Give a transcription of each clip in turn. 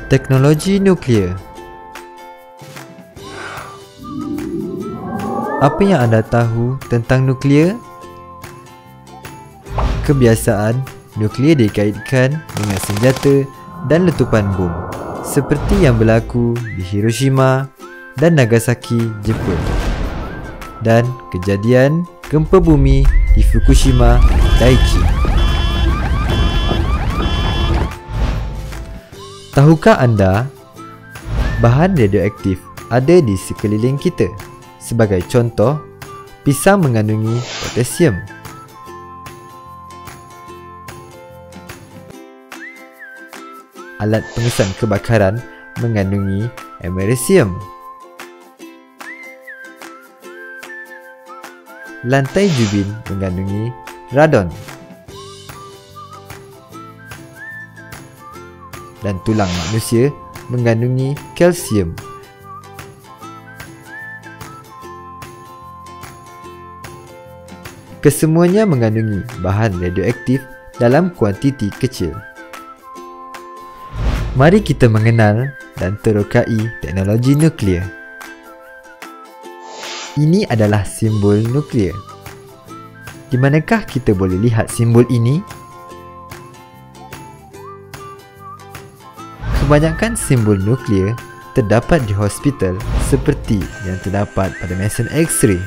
Teknologi nuklear. Apa yang anda tahu tentang nuklear? Kebiasaan, nuklear dikaitkan dengan senjata dan letupan bom, seperti yang berlaku di Hiroshima dan Nagasaki, Jepun, dan kejadian gempa bumi di Fukushima, Daiichi. Tahukah anda bahan radioaktif ada di sekeliling kita? Sebagai contoh, pisang mengandungi potasium. Alat pengesan kebakaran mengandungi amerisium. Lantai jubin mengandungi radon. Dan tulang manusia mengandungi kalsium. Kesemuanya mengandungi bahan radioaktif dalam kuantiti kecil. Mari kita mengenal dan terokai teknologi nuklear. Ini adalah simbol nuklear. Di manakah kita boleh lihat simbol ini? Kebanyakan simbol nuklear terdapat di hospital seperti yang terdapat pada mesin X-ray.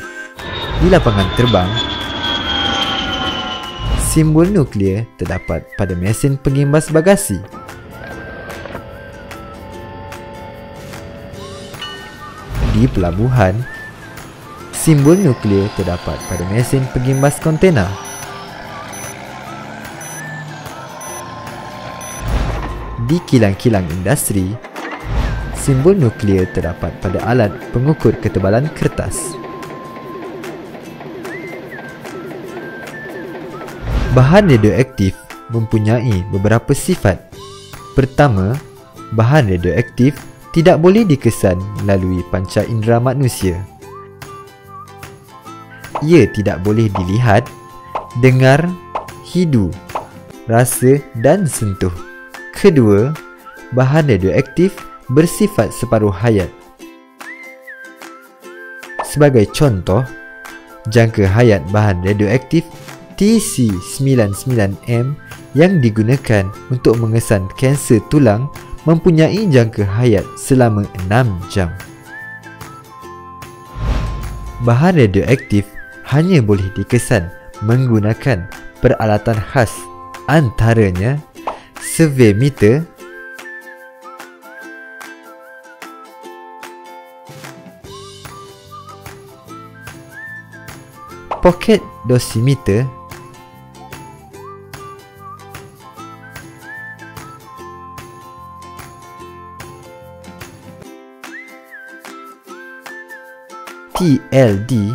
Di lapangan terbang, simbol nuklear terdapat pada mesin pengimbas bagasi. Di pelabuhan, simbol nuklear terdapat pada mesin pengimbas kontena. Di kilang-kilang industri, simbol nuklear terdapat pada alat pengukur ketebalan kertas. Bahan radioaktif mempunyai beberapa sifat. Pertama, bahan radioaktif tidak boleh dikesan melalui panca indera manusia. Ia tidak boleh dilihat, dengar, hidu, rasa dan sentuh. Kedua, bahan radioaktif bersifat separuh hayat. Sebagai contoh, jangka hayat bahan radioaktif TC99M yang digunakan untuk mengesan kanser tulang mempunyai jangka hayat selama 6 jam. Bahan radioaktif hanya boleh dikesan menggunakan peralatan khas, antaranya survey meter, pocket dosimeter, TLD,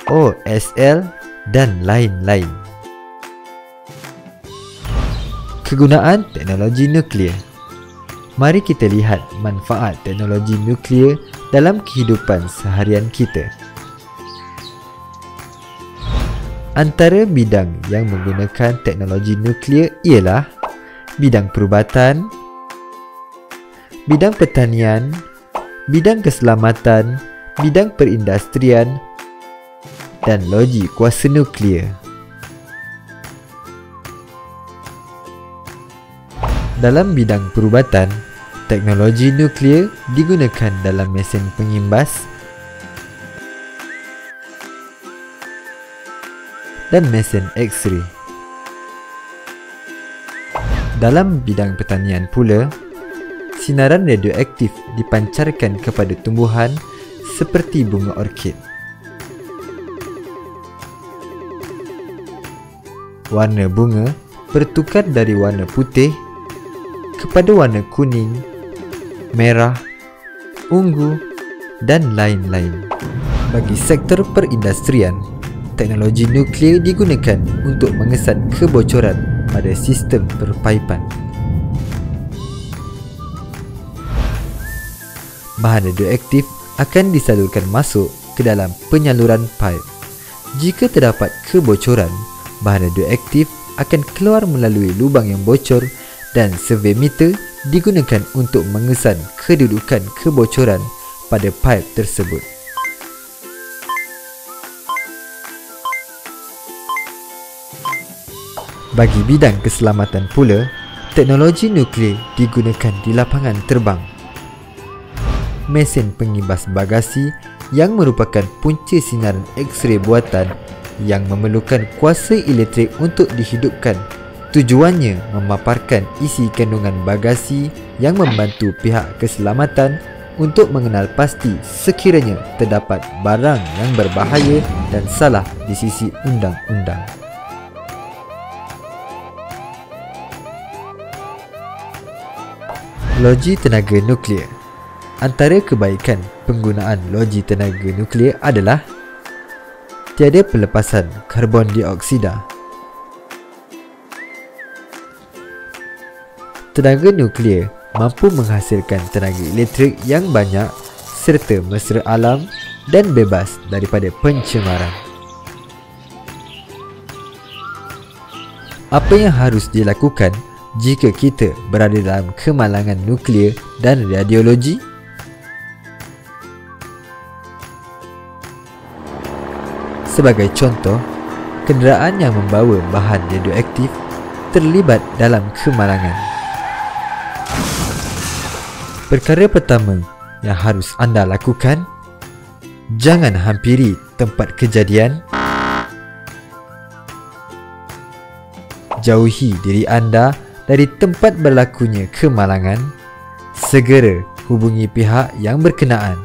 OSL dan lain-lain. Kegunaan teknologi nuklear. Mari kita lihat manfaat teknologi nuklear dalam kehidupan seharian kita. Antara bidang yang menggunakan teknologi nuklear ialah bidang perubatan, bidang pertanian, bidang keselamatan, bidang perindustrian dan loji kuasa nuklear. Dalam bidang perubatan, teknologi nuklear digunakan dalam mesin pengimbas dan mesin X-ray. Dalam bidang pertanian pula, sinaran radioaktif dipancarkan kepada tumbuhan seperti bunga orkid. Warna bunga bertukar dari warna putih kepada warna kuning, merah, ungu dan lain-lain. Bagi sektor perindustrian, teknologi nuklear digunakan untuk mengesan kebocoran pada sistem perpaipan. Bahan radioaktif akan disalurkan masuk ke dalam penyaluran paip. Jika terdapat kebocoran, bahan radioaktif akan keluar melalui lubang yang bocor dan survey meter digunakan untuk mengesan kedudukan kebocoran pada pipe tersebut. Bagi bidang keselamatan pula, teknologi nuklear digunakan di lapangan terbang. Mesin pengimbas bagasi yang merupakan punca sinaran X-ray buatan yang memerlukan kuasa elektrik untuk dihidupkan. Tujuannya memaparkan isi kandungan bagasi yang membantu pihak keselamatan untuk mengenal pasti sekiranya terdapat barang yang berbahaya dan salah di sisi undang-undang. Loji tenaga nuklear. Antara kebaikan penggunaan loji tenaga nuklear adalah tiada pelepasan karbon dioksida. Tenaga nuklear mampu menghasilkan tenaga elektrik yang banyak serta mesra alam dan bebas daripada pencemaran. Apa yang harus dilakukan jika kita berada dalam kemalangan nuklear dan radiologi? Sebagai contoh, kenderaan yang membawa bahan radioaktif terlibat dalam kemalangan. Perkara pertama yang harus anda lakukan, jangan hampiri tempat kejadian. Jauhi diri anda dari tempat berlakunya kemalangan. Segera hubungi pihak yang berkenaan.